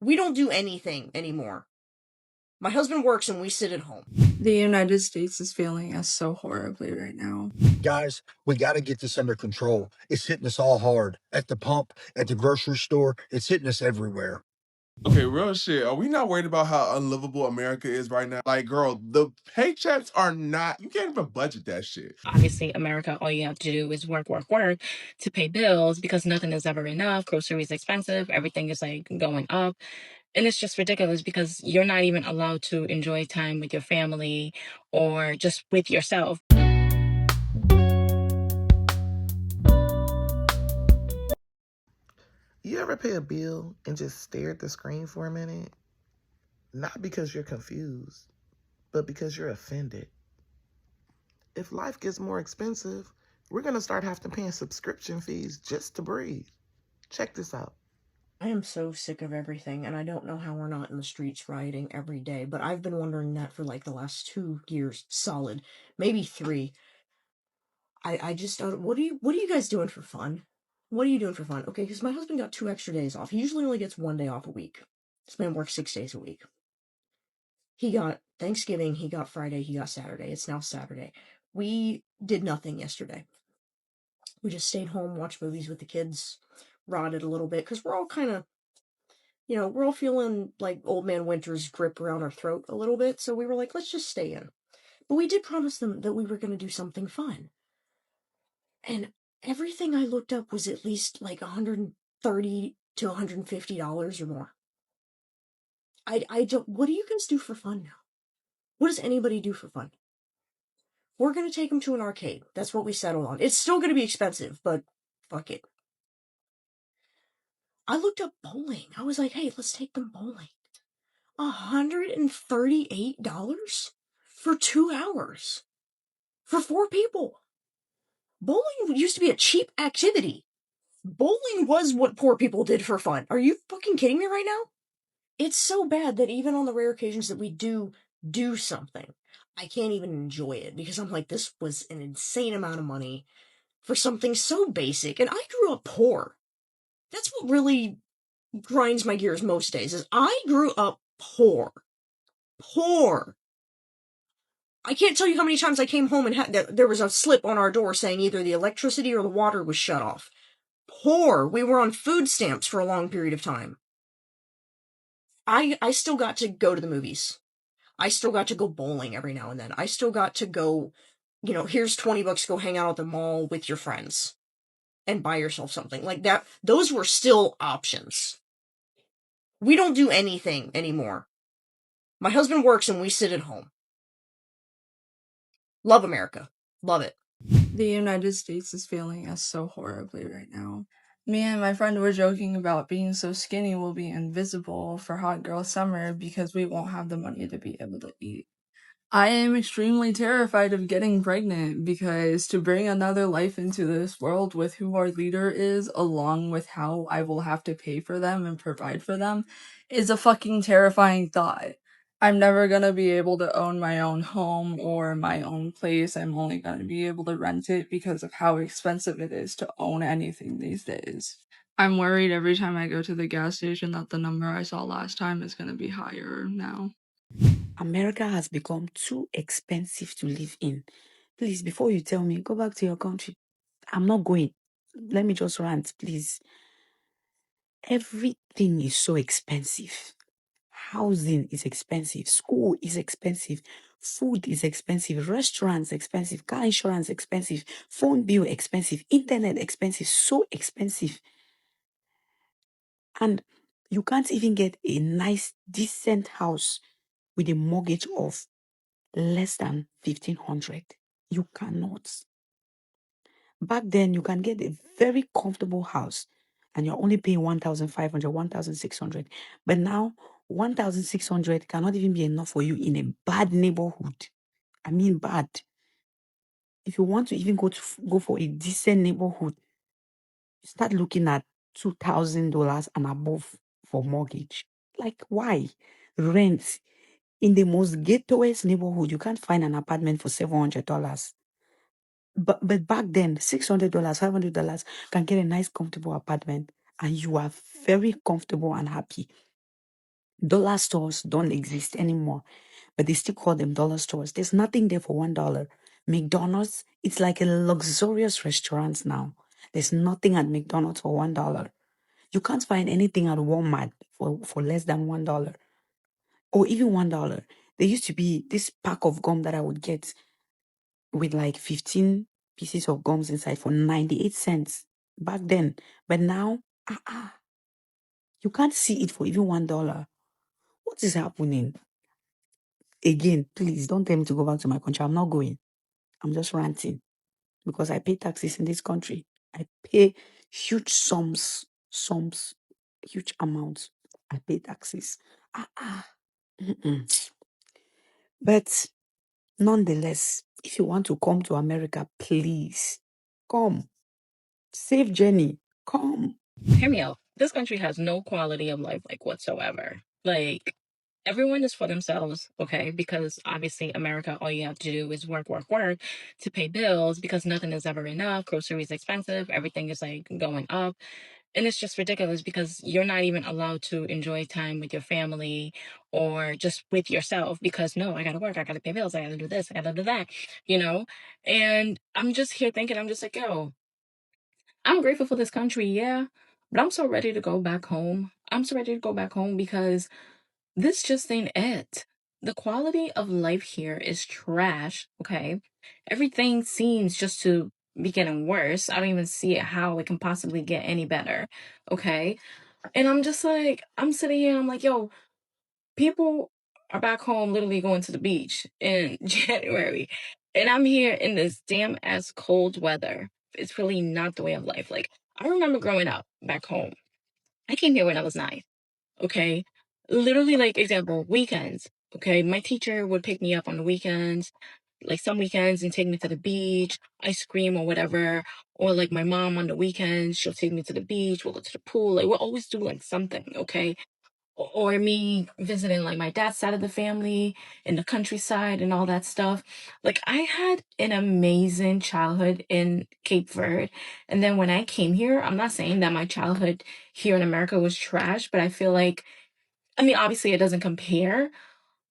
We don't do anything anymore. My husband works and we sit at home. The United States is failing us so horribly right now. Guys, we got to get this under control. It's hitting us all hard. At the pump, at the grocery store, it's hitting us everywhere. Okay, real shit. Are we not worried about how unlivable America is right now? Like, girl, the paychecks are not, you can't even budget that shit. Obviously, America, all you have to do is work, work, work to pay bills because nothing is ever enough. Groceries expensive, everything is like going up. And it's just ridiculous because you're not even allowed to enjoy time with your family or just with yourself. You ever pay a bill and just stare at the screen for a minute? Not because you're confused, but because you're offended. If life gets more expensive, we're going to start having to pay subscription fees just to breathe. Check this out. I am so sick of everything, and I don't know how we're not in the streets rioting every day, but I've been wondering that for like the last 2 years solid, maybe 3. I just don't. What are you guys doing for fun? What are you doing for fun? Okay, because my husband got 2 extra days off. He usually only gets 1 day off a week. This man works 6 days a week. He got Thanksgiving, he got Friday, he got Saturday. It's now Saturday. We did nothing yesterday. We just stayed home, watched movies with the kids, rotted a little bit, because we're all kind of, we're all feeling like old man winter's grip around our throat a little bit, so we were like, let's just stay in. But we did promise them that we were going to do something fun. And everything I looked up was at least like $130 to $150 or more. I don't. What do you guys do for fun now? What does anybody do for fun? We're gonna take them to an arcade. That's what we settled on. It's still gonna be expensive, but fuck it. I looked up bowling. I was like, hey, let's take them bowling. $138 for 2 hours for 4 people. Bowling used to be a cheap activity. Bowling was what poor people did for fun. Are you fucking kidding me right now? It's so bad that even on the rare occasions that we do something, I can't even enjoy it because I'm like, this was an insane amount of money for something so basic. And I grew up poor. That's what really grinds my gears most days is I grew up poor. Poor. I can't tell you how many times I came home and there was a slip on our door saying either the electricity or the water was shut off. Poor. We were on food stamps for a long period of time. I still got to go to the movies. I still got to go bowling every now and then. I still got to go, here's $20, go hang out at the mall with your friends and buy yourself something. Like that, those were still options. We don't do anything anymore. My husband works and we sit at home. Love America. Love it. The United States is failing us so horribly right now. Me and my friend were joking about being so skinny we'll be invisible for hot girl summer because we won't have the money to be able to eat. I am extremely terrified of getting pregnant because to bring another life into this world with who our leader is, along with how I will have to pay for them and provide for them, is a fucking terrifying thought. I'm never gonna be able to own my own home or my own place. I'm only gonna be able to rent it because of how expensive it is to own anything these days. I'm worried every time I go to the gas station that the number I saw last time is gonna be higher now. America has become too expensive to live in. Please, before you tell me, go back to your country. I'm not going. Let me just rant, please. Everything is so expensive. Housing is expensive. School is expensive. Food is expensive. Restaurants expensive. Car insurance expensive. Phone bill expensive. Internet expensive. So expensive. And you can't even get a nice, decent house with a mortgage of less than 1,500. You cannot. Back then, you can get a very comfortable house and you're only paying 1,500, 1,600. But now, 1,600 cannot even be enough for you in a bad neighborhood. I mean, bad. If you want to even go for a decent neighborhood, you start looking at $2,000 and above for mortgage. Like, why? Rent in the most gatewayest neighborhood, you can't find an apartment for $700. But back then, $600, $500 can get a nice, comfortable apartment, and you are very comfortable and happy. Dollar stores don't exist anymore, but they still call them dollar stores. There's nothing there for $1. McDonald's, it's like a luxurious restaurant now. There's nothing at McDonald's for $1. You can't find anything at Walmart for less than $1 or even $1. There used to be this pack of gum that I would get with like 15 pieces of gums inside for 98 cents back then. But now, you can't see it for even $1. What is happening? Again, please don't tell me to go back to my country. I'm not going. I'm just ranting because I pay taxes in this country. I pay huge sums, huge amounts. I pay taxes. Mm-mm. But nonetheless, if you want to come to America, please come. Safe journey. Come. Hear me out. This country has no quality of life, like, whatsoever. Like, everyone is for themselves, okay? Because obviously, America, all you have to do is work, work, work to pay bills because nothing is ever enough. Groceries expensive. Everything is like going up. And it's just ridiculous because you're not even allowed to enjoy time with your family or just with yourself because no, I gotta work, I gotta pay bills, I gotta do this, I gotta do that, you know? And I'm just here thinking, I'm just like, yo, I'm grateful for this country, yeah, but I'm so ready to go back home. I'm so ready to go back home because this just ain't it. The quality of life here is trash, okay? Everything seems just to be getting worse. I don't even see how it can possibly get any better, okay? And I'm just like, I'm sitting here and I'm like, yo, people are back home literally going to the beach in January. And I'm here in this damn ass cold weather. It's really not the way of life. Like, I remember growing up back home. I came here when I was 9. Okay. Literally, like, example, weekends. Okay. My teacher would pick me up on the weekends, like some weekends, and take me to the beach, ice cream or whatever. Or like my mom on the weekends, she'll take me to the beach, we'll go to the pool. Like, we'll always do like something. Okay. Or me visiting like my dad's side of the family in the countryside and all that stuff. Like, I had an amazing childhood in Cape Verde. And then when I came here, I'm not saying that my childhood here in America was trash, but I feel like, I mean, obviously it doesn't compare,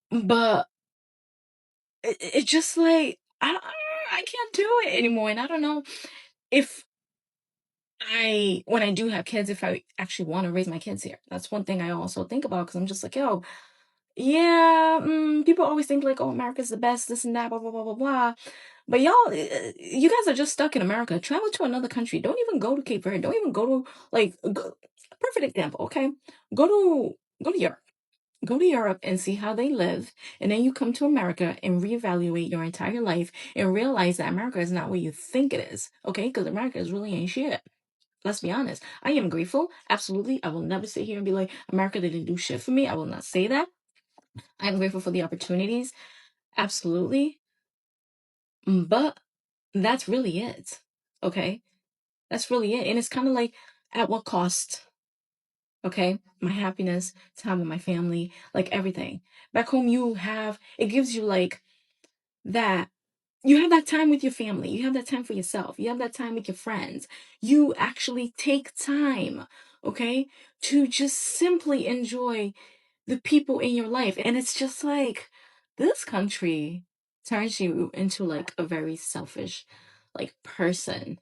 but it just like, I can't do it anymore. And I don't know if when I do have kids, if I actually want to raise my kids here. That's one thing I also think about because I'm just like, yo, yeah, people always think like, oh, America's the best, this and that, blah, blah, blah, blah, blah. But y'all, you guys are just stuck in America. Travel to another country. Don't even go to Cape Verde. Don't even go to, like, perfect example, okay? Go to, go to Europe. Go to Europe and see how they live. And then you come to America and reevaluate your entire life and realize that America is not what you think it is, okay? Because America is really ain't shit. Let's be honest. I am grateful. Absolutely. I will never sit here and be like, America didn't do shit for me. I will not say that. I'm grateful for the opportunities. Absolutely. But that's really it. Okay. That's really it. And it's kind of like, at what cost? Okay. My happiness, time with my family, like everything. Back home, it gives you like that. You have that time with your family. You have that time for yourself. You have that time with your friends. You actually take time, okay, to just simply enjoy the people in your life. And it's just like, this country turns you into like a very selfish like person.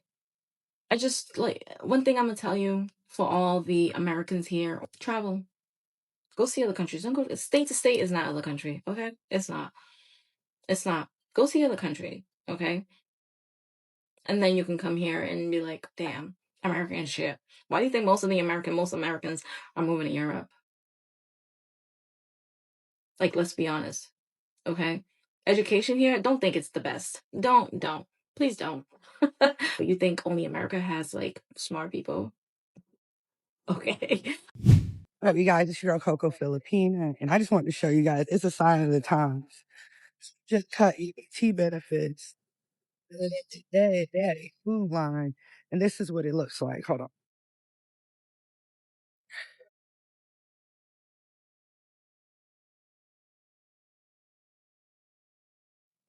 I just like, one thing I'm gonna tell you for all the Americans here: travel, go see other countries. Don't go state to state is not other country, okay? It's not. Go see other country, okay? And then you can come here and be like, damn, American shit. Why do you think most Americans are moving to Europe? Like, let's be honest. Okay. Education here, don't think it's the best. Don't. Please don't. You think only America has like smart people? Okay. What up, you guys? It's your girl Coco Filipina, and I just wanted to show you guys it's a sign of the times. Just cut EBT benefits. Today they had a food line, and this is what it looks like. Hold on.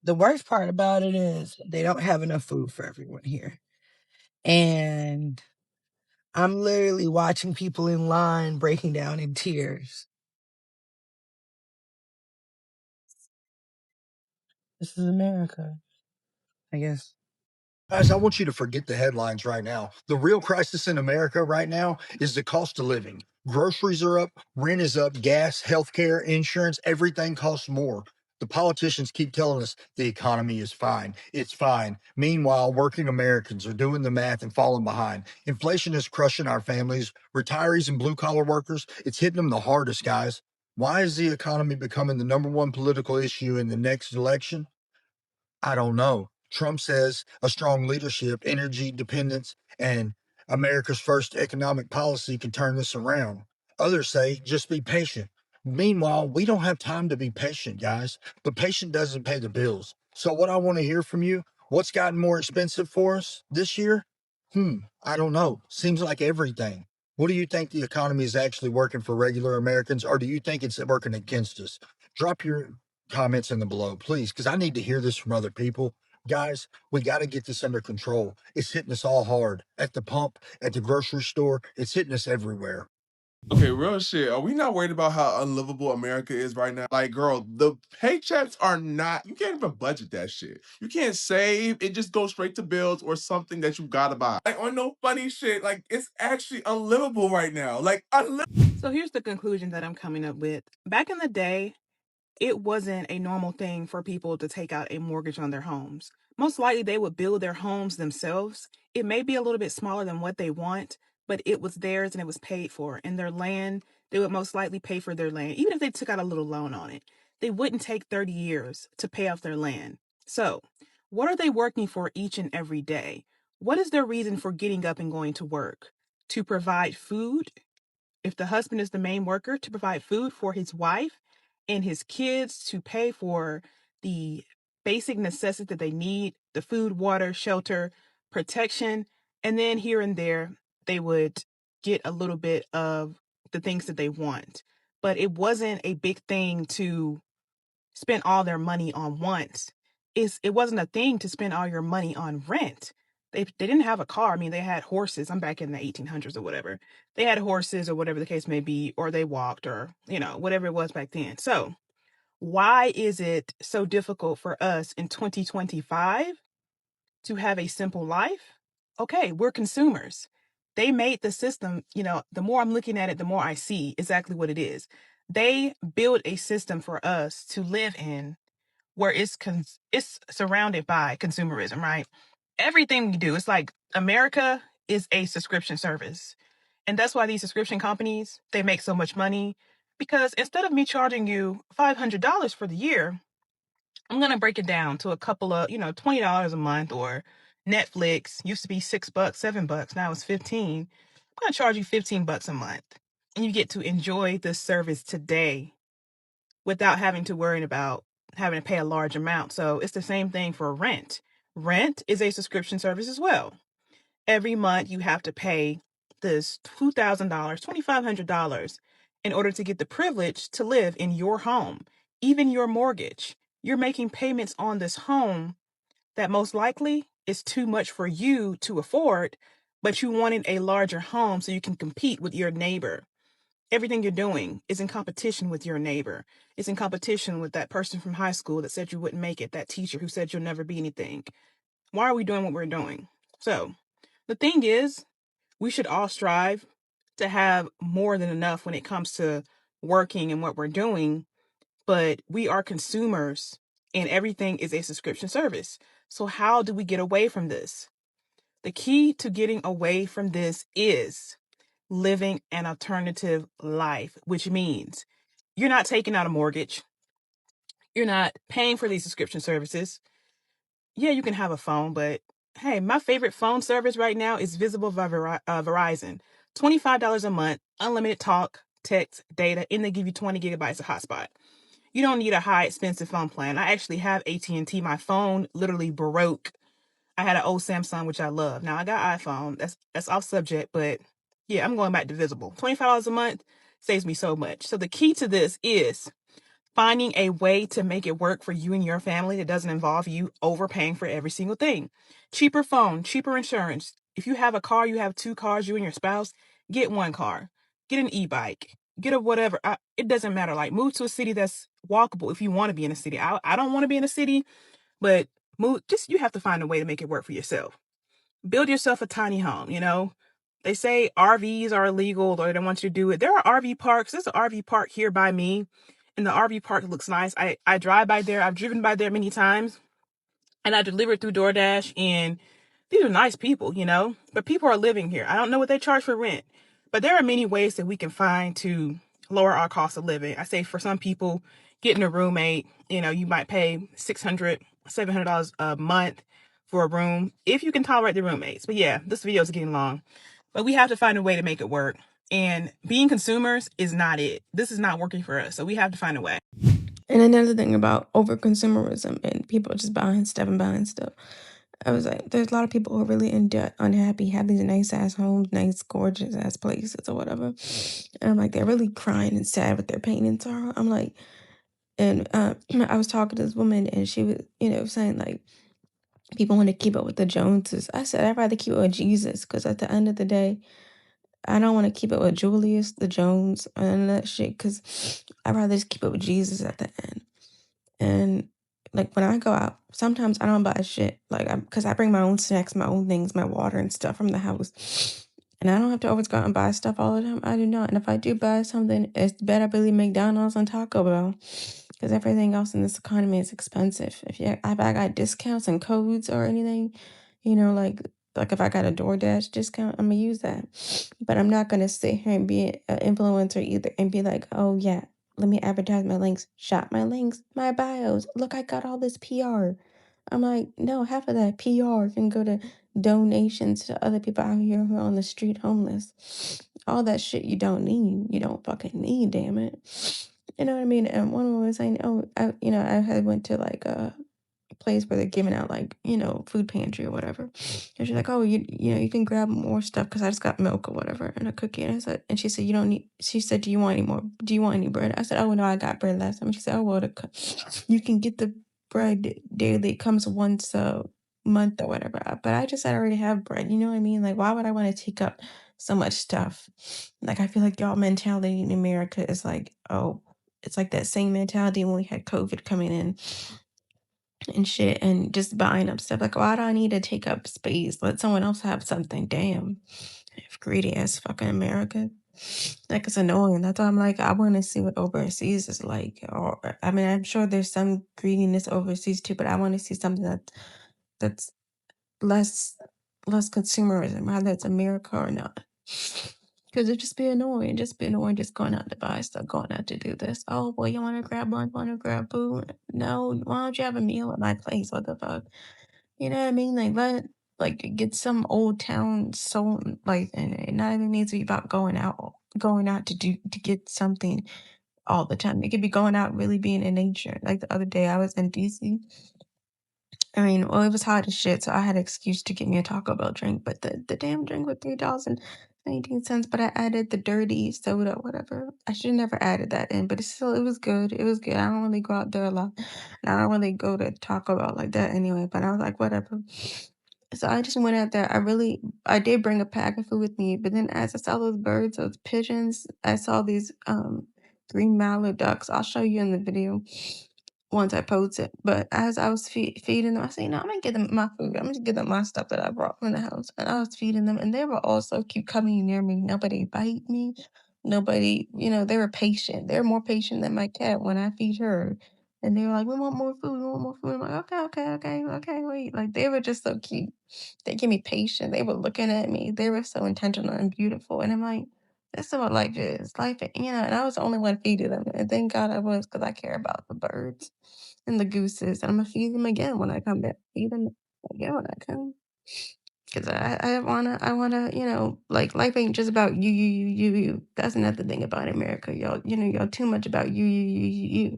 The worst part about it is they don't have enough food for everyone here. And I'm literally watching people in line breaking down in tears This is America, I guess. Guys, I want you to forget the headlines right now. The real crisis in America right now is the cost of living. Groceries are up, rent is up, gas, healthcare, insurance, everything costs more. The politicians keep telling us the economy is fine. It's fine. Meanwhile, working Americans are doing the math and falling behind. Inflation is crushing our families, retirees and blue collar workers. It's hitting them the hardest, guys. Why is the economy becoming the number one political issue in the next election? I don't know. Trump says a strong leadership, energy dependence, and America's first economic policy can turn this around. Others say just be patient. Meanwhile, we don't have time to be patient, guys. But patient doesn't pay the bills. So, what I want to hear from you, what's gotten more expensive for us this year? I don't know. Seems like everything. What do you think the economy is actually working for regular Americans, or do you think it's working against us? Drop your comments in the below, please, because I need to hear this from other people. Guys, we got to get this under control. It's hitting us all hard at the pump, at the grocery store. It's hitting us everywhere. Okay, real shit. Are we not worried about how unlivable America is right now? Like, girl, the paychecks are not, you can't even budget that shit. You can't save. It just goes straight to bills or something that you gotta buy. Like, on no funny shit. Like, it's actually unlivable right now. Like, So here's the conclusion that I'm coming up with. Back in the day, it wasn't a normal thing for people to take out a mortgage on their homes. Most likely, they would build their homes themselves. It may be a little bit smaller than what they want, but it was theirs and it was paid for. And their land, they would most likely pay for their land, even if they took out a little loan on it. They wouldn't take 30 years to pay off their land. So, what are they working for each and every day? What is their reason for getting up and going to work? To provide food, if the husband is the main worker, to provide food for his wife and his kids, to pay for the basic necessities that they need, the food, water, shelter, protection, and then here and there they would get a little bit of the things that they want. But it wasn't a big thing to spend all their money on once. It wasn't a thing to spend all your money on rent. They didn't have a car. I mean, they had horses. I'm back in the 1800s or whatever. They had horses or whatever the case may be, or they walked or, whatever it was back then. So, why is it so difficult for us in 2025 to have a simple life? Okay, we're consumers. They made the system, the more I'm looking at it, the more I see exactly what it is. They built a system for us to live in where it's surrounded by consumerism, right? Everything we do, it's like America is a subscription service. And that's why these subscription companies, they make so much money, because instead of me charging you $500 for the year, I'm going to break it down to a couple of, $20 a month. Or Netflix used to be $6, $7, now it's 15. I'm going to charge you $15 a month. And you get to enjoy this service today without having to worry about having to pay a large amount. So it's the same thing for rent. Rent is a subscription service as well. Every month you have to pay this $2,000, $2,500 in order to get the privilege to live in your home. Even your mortgage, you're making payments on this home that most likely is too much for you to afford, but you wanted a larger home so you can compete with your neighbor. Everything you're doing is in competition with your neighbor. It's in competition with that person from high school that said you wouldn't make it, that teacher who said you'll never be anything. Why are we doing what we're doing? So the thing is, we should all strive to have more than enough when it comes to working and what we're doing, but we are consumers and everything is a subscription service. So how do we get away from this? The key to getting away from this is living an alternative life, which means you're not taking out a mortgage. You're not paying for these subscription services. Yeah, you can have a phone, but hey, my favorite phone service right now is Visible by Verizon. $25 a month, unlimited talk, text, data, and they give you 20 gigabytes of hotspot. You don't need a high expensive phone plan. I actually have AT&T. My phone literally broke. I had an old Samsung, which I love. Now I got iPhone. That's off subject, but yeah, I'm going back to Visible. $25 a month saves me so much. So the key to this is finding a way to make it work for you and your family that doesn't involve you overpaying for every single thing. Cheaper phone, cheaper insurance. If you have a car, you have two cars, you and your spouse, get one car. Get an e-bike. get a whatever. It doesn't matter. Like, move to a city that's walkable if you want to be in a city. I don't want to be in a city, but you have to find a way to make it work for yourself. Build yourself a tiny home, you know? They say RVs are illegal or they don't want you to do it. There are RV parks. There's an RV park here by me, and the RV park looks nice. I drive by there. I've driven by there many times, and I deliver through DoorDash, and these are nice people, you know? But people are living here. I don't know what they charge for rent, but there are many ways that we can find to lower our cost of living. I say for some people, getting a roommate, you know, you might pay $600, $700 a month for a room if you can tolerate the roommates. But yeah, this video is getting long, but we have to find a way to make it work. And being consumers is not it. This is not working for us. So we have to find a way. And another thing about over consumerism and people just buying stuff and buying stuff. I was like, there's a lot of people who are really in debt, unhappy, have these nice ass homes, nice, gorgeous ass places or whatever. And I'm like, they're really crying and sad with their pain and sorrow. I'm like, and I was talking to this woman and she was, saying like, people want to keep up with the Joneses. I said, I'd rather keep up with Jesus because at the end of the day, I don't want to keep up with Julius, the Jones, and that shit because I'd rather just keep up with Jesus at the end. And like when I go out, sometimes I don't buy shit. Like, because I bring my own snacks, my own things, my water and stuff from the house. And I don't have to always go out and buy stuff all the time. I do not. And if I do buy something, it's better really McDonald's and Taco Bell. Because everything else in this economy is expensive. If I got discounts and codes or anything, like if I got a DoorDash discount, I'm gonna use that. But I'm not gonna sit here and be an influencer either and be like, oh yeah, let me advertise my links, shop my links, my bios. Look, I got all this PR. I'm like, no, half of that PR can go to donations to other people out here who are on the street homeless. All that shit you don't need. You don't fucking need, damn it. You know what I mean? And one woman was saying, oh, I had went to like a place where they're giving out like, food pantry or whatever. And she's like, oh, you can grab more stuff because I just got milk or whatever and a cookie. And she said, she said, do you want any more? Do you want any bread? I said, oh, no, I got bread last time. And she said, oh, well, you can get the bread daily. It comes once a month or whatever. But I just said I already have bread. You know what I mean? Like, why would I want to take up so much stuff? Like, I feel like y'all mentality in America is like, oh, it's like that same mentality when we had COVID coming in and shit and just buying up stuff. Like, why do I need to take up space? Let someone else have something. Damn. Greedy ass fucking America. Like, it's annoying. That's why I'm like, I want to see what overseas is like. Or, I mean, I'm sure there's some greediness overseas too, but I want to see something that's less consumerism, whether it's America or not. Because it just be annoying. Just going out to buy stuff, going out to do this. Oh, well, you want to grab lunch, want to grab food? No, why don't you have a meal at my place? What the fuck? You know what I mean? Get some old town soul, and it not even needs to be about going out to get something all the time. It could be going out, really being in nature. Like the other day, I was in DC. I mean, well, it was hot as shit, so I had an excuse to get me a Taco Bell drink, but the damn drink was $3.19, but I added the dirty soda, whatever. I should have never added that in, but it was good. It was good. I don't really go out there a lot, and I don't really go to Taco Bell like that anyway, but I was like, whatever. So I just went out there. I did bring a pack of food with me, but then as I saw those birds, those pigeons, I saw these green mallard ducks. I'll show you in the video once I post it. But as I was feeding them, I said, I'm gonna give them my food. I'm gonna give them my stuff that I brought from the house. And I was feeding them, and they were all so cute coming near me. Nobody bite me. Nobody, they were patient. They're more patient than my cat when I feed her. And they were like, we want more food, we want more food. I'm like, okay, wait. Like, they were just so cute. They gave me patience. They were looking at me. They were so intentional and beautiful. And I'm like, this is what life is. And I was the only one feeding them. And thank God I was, because I care about the birds and the gooses. And I'm going to feed them again when I come back. Feed them again when I come. Because I wanna, life ain't just about you. That's another thing about America, y'all. Y'all too much about you.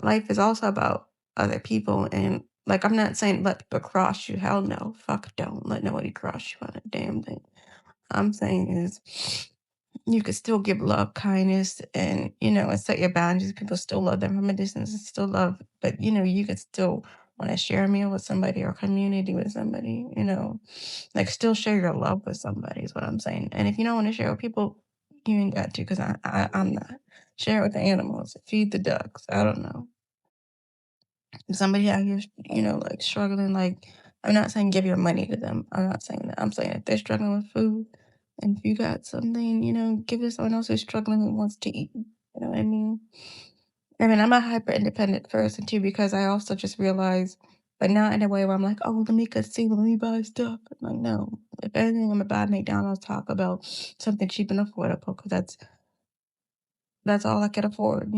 Life is also about other people, and I'm not saying let people cross you. Hell no, fuck, don't let nobody cross you on a damn thing. I'm saying is you could still give love, kindness, and set your boundaries. People still love them from a distance and still love, but you could still want to share a meal with somebody or community with somebody, still share your love with somebody is what I'm saying. And if you don't want to share with people, You ain't got to, because I'm not. Share it with the animals. Feed the ducks. I don't know. Somebody out here, like struggling, like, I'm not saying give your money to them. I'm not saying that. I'm saying if they're struggling with food and if you got something, give it to someone else who's struggling and wants to eat. You know what I mean? I'm a hyper independent person too, because I also just realized, but not in a way where I'm like, oh, let me consume, let me buy stuff. I'm like, no. If anything, I'm gonna buy McDonald's, Taco Bell, something cheap and affordable, because that's all I could afford,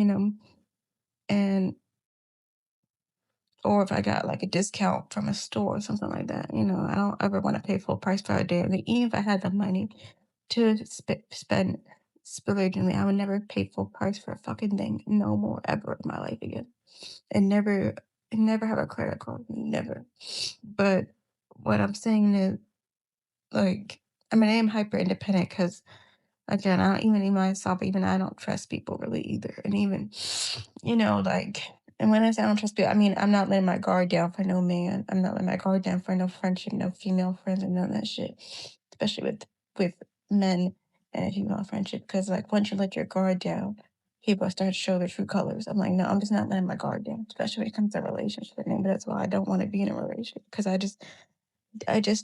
and or if I got like a discount from a store or something like that, I don't ever want to pay full price for a damn thing. Even if I had the money to spend splurgingly, I would never pay full price for a fucking thing no more ever in my life again. And never have a credit card, never. But what I'm saying is, like, I am hyper independent because, again, I don't even need myself, even I don't trust people really either. And even, like, and when I say I don't trust people, I'm not letting my guard down for no man. I'm not letting my guard down for no friendship, no female friends, and none of that shit. Especially with men and a female friendship. Because, like, once you let your guard down, people start to show their true colors. I'm like, no, I'm just not letting my guard down, especially when it comes to relationship. And that's why I don't want to be in a relationship. Because I just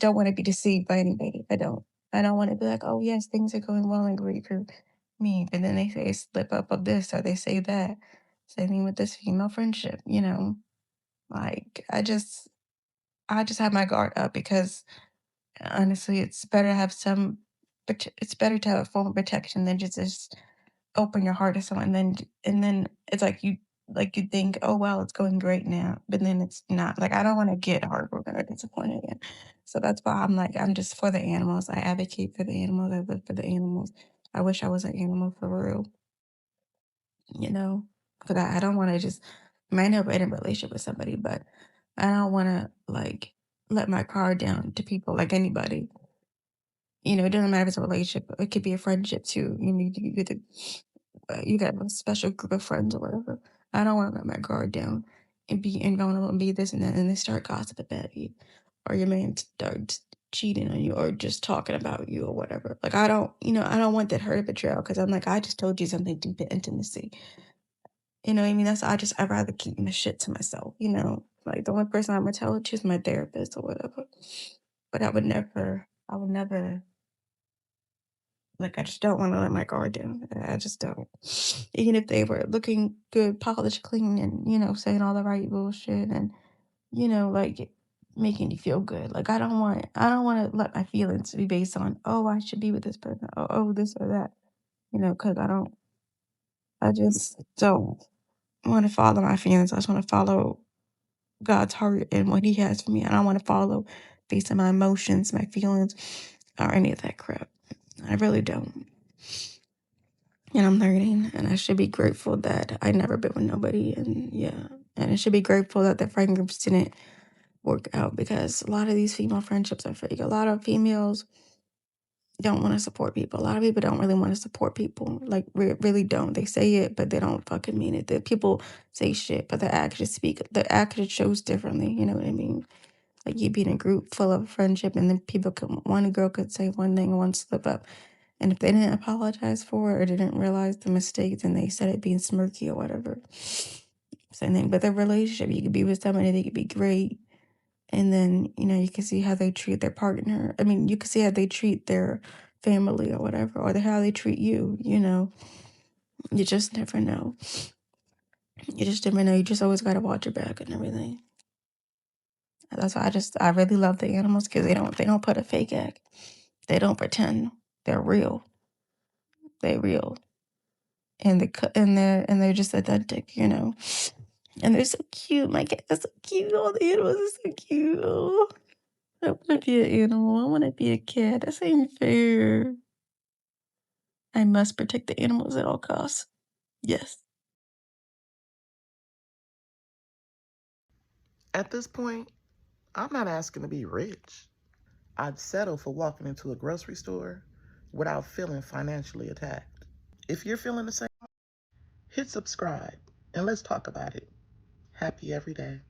don't want to be deceived by anybody. I don't. I don't want to be like, oh yes, things are going well and great for me, but then they say slip up of this or they say that. Same thing with this female friendship, Like I just have my guard up because honestly, it's better to have it's better to have a form of protection than just open your heart to someone, and then it's like you think, oh well, it's going great now, but then it's not. Like I don't want to get heartbroken or disappointed again. So that's why I'm just for the animals. I advocate for the animals. I live for the animals. I wish I was an animal for real, you know, because I don't want to just. I might never in a relationship with somebody, but I don't want to like let my guard down to people like anybody. It doesn't matter if it's a relationship. It could be a friendship too. You got a special group of friends or whatever. I don't want to let my guard down and be invulnerable and be this and that, and then start gossiping about you, or your man starts cheating on you, or just talking about you or whatever. Like I don't want that hurt or betrayal because I'm like I just told you something deep in intimacy. You know what I mean? I'd rather keep my shit to myself. Like the only person I'm gonna tell it to is my therapist or whatever. But I would never. Like, I just don't wanna let my guard down. I just don't. Even if they were looking good, polished, clean, and, saying all the right bullshit and, like, making you feel good. Like, I don't wanna let my feelings be based on, "Oh, I should be with this person," or, "Oh, this or that," because I just don't wanna follow my feelings. I just wanna follow God's heart and what He has for me. I don't wanna follow based on my emotions, my feelings, or any of that crap. I really don't. And I'm learning, and I should be grateful that I never been with nobody, and yeah, and I should be grateful that the friend groups didn't work out because a lot of these female friendships are fake. A lot of females don't want to support people. A lot of people don't really want to support people, like really don't. They say it, but they don't fucking mean it. The people say shit, but their actions speak. Their actions shows differently. You know what I mean? Like you be in a group full of friendship, and then one girl could say one thing, one slip up. And if they didn't apologize for it or didn't realize the mistake, then they said it being smirky or whatever. Same thing. But the relationship, you could be with somebody, they could be great. And then, you can see how they treat their partner. You can see how they treat their family or whatever, or how they treat you. You just never know. You just never know. You just always got to watch your back and everything. That's why I really love the animals because they don't put a fake act. They don't pretend. They're real. They real. And they're just authentic. And they're so cute. My cat is so cute. All the animals are so cute. Oh, I want to be an animal. I want to be a cat. That's ain't fair. I must protect the animals at all costs. Yes. At this point, I'm not asking to be rich. I'd settle for walking into a grocery store without feeling financially attacked. If you're feeling the same, hit subscribe and let's talk about it. Happy every day.